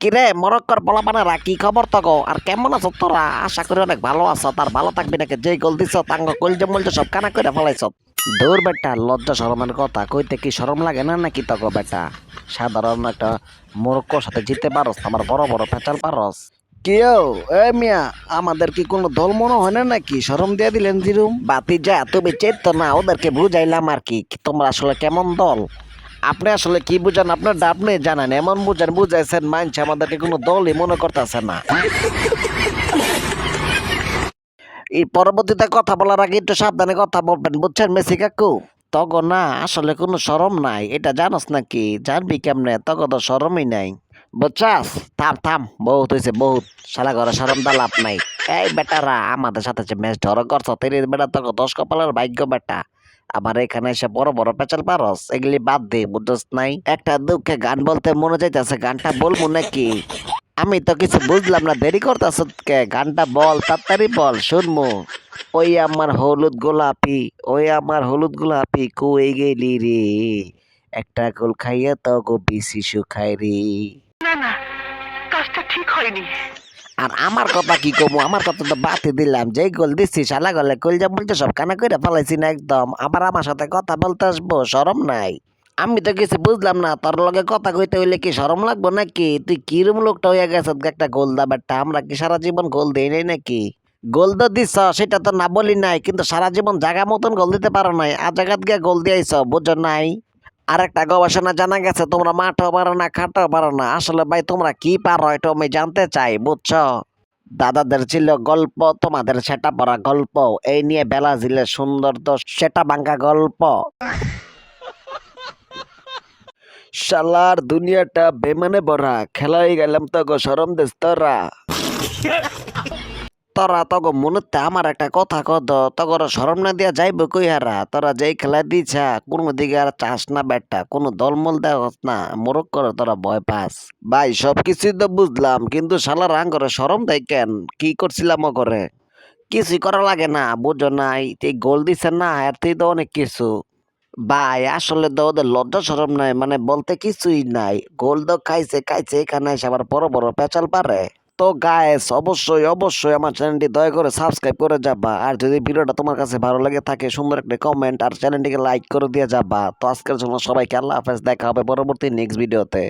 কিরে মরক্কর পোলাপানেরা কি খবর তগো আর কেমন আছো তোরা? আশা করি অনেক ভালো আছো। তার ভালো থাকবি নাকি? যে গোল দিছ তাঙ্গ কলজে মলজে সব কানা করে ফেলাইছ। দূর বেটা, লজ্জা শরমের কথা কইতে কি শরম লাগে না নাকি তগো বেটা? সাধারণ একটা মরক্কোর সাথে জিতে পারস, আমার বড় বড় পেঁচাল পারস। কেউ এ মিয়া, আমাদের কি কোনো দল মনে হয় না নাকি? শরম দিয়ে দিলেন জিরুম বাতি যা, তুমি চেত না, ওদেরকে বুঝাইলাম আর কি। তোমরা আসলে কেমন দল? আপনি আসলে কি বুঝান? আপনার আপনি জানেন, এমন বুঝান বুঝাইছেন মানছে আমাদেরকে কোনো দলই মনে করতেছে না। এই পরবর্তীতে কথা বলার আগে একটু সাবধানে কথা বলবেন, বুঝছেন মেসি কাকু? তগ না আসলে কোনো শরম নাই, এটা জানোস নাকি? জানবি কেমনে? তগ তো শরমই নাই, বুঝছাস? থাম থাম, বহুত হয়েছে বহুত। শালা ঘরে শরম দা লাভ নাই। এই বেটারা, আমাদের সাথে যে ম্যাচ ধর করছ তেরি বেটা, তক 10 কপালের ভাগ্য বেটা। আবার এখানে এসে বড় বড় পেঁচাল পারস, এগুলি বাদ দে, বুঝছস নাই? একটা দুঃখে গান বলতে মনে চাইতেছে, গানটা বলবো নাকি? আমি তো কিছু বুঝলাম না, দেরি করতেছ কে? গানটা বল, তাড়াতাড়ি বল, শুনমু। ওই আমার হলুদ গোলাপি, ওই আমার হলুদ গোলাপি কই গেলি রে, একটা গোল খাইয়া তো গো বিসি শুকাই রে। না না, কাজটা ঠিক হয়নি। আর আমার কথা কি কমু? আমার কথা তো বাতি দিলাম, যেই গোল দিচ্ছি শালা গলে কলজা মলজা সব কানা কইরা ফেলাইছি না একদম। আবার আমার সাথে কথা বলতে আসবো, শরম নাই? আমি তো কিছু বুঝলাম না, তোর লগে কথা কইতে হইলে কি শরম লাগবো নাকি? তুই কিরম লোকটা হইয়া গেছ, একটা গোল দাবারটা। আমরা কি সারা জীবন গোল দেই নাই নাকি? গোল তো দিছ, সেটা তো না বলি নাই, কিন্তু সারা জীবন জায়গা মতন গোল দিতে পারো নাই, আর জায়গাত গিয়ে গোল দিয়েছ, বুঝো নাই? আর একটা গবেষণা জানা গেছে, তোমরা মাঠও পারো না, খাটও পারো না। আসলে ভাই তোমরা কি পারো এটা আমি জানতে চাই, বুঝছো? দাদাদের ছিল গল্প, তোমাদের সেটা পড়া গল্প। এই নিয়ে বেলা ঝিলে সুন্দর তো সেটা ভাঙ্গা গল্প। শালার দুনিয়াটা বেমানে ভরা, খেলাই গেলাম তো গো, শরম দেশ তোরা। তোরা তগো মনেতে আমার একটা কথা কদ, তগর শরম না দিয়া যাইব কই হারা? তোরা যেই খেলা দিছা কোনো দিকে আর চাস না বেটা, কোনো দলমল দেওয়াস না, মোরক করে তোরা ভয় পাস। ভাই সবকিছুই তো বুঝলাম, কিন্তু শালার আঙ্গরে শরম দেয় কেন? কি করছিলাম ও করে? কিছুই করা লাগে না, বুঝো নাই? এই গোল দিছে না, এর থেকে তো অনেক কিছু। ভাই আসলে তো ওদের লজ্জা শরম নাই, মানে বলতে কিছুই নাই। গোল তো খাইছে খাইছে, এখানে এসে আবার বড় বড় পেঁচাল পারে। তো গায়েস, অবশ্যই অবশ্যই আমার চ্যানেলটি দয়া করে সাবস্ক্রাইব করে যাবা। আর যদি ভিডিওটা তোমার কাছে ভালো লাগে থাকে, সুন্দর একটা কমেন্ট আর চ্যানেলটিকে লাইক করে দিয়ে যাবা। তো আজকের জন্য সবাইকে আল্লাহ হাফেজ, দেখা হবে পরবর্তী নেক্সট ভিডিওতে।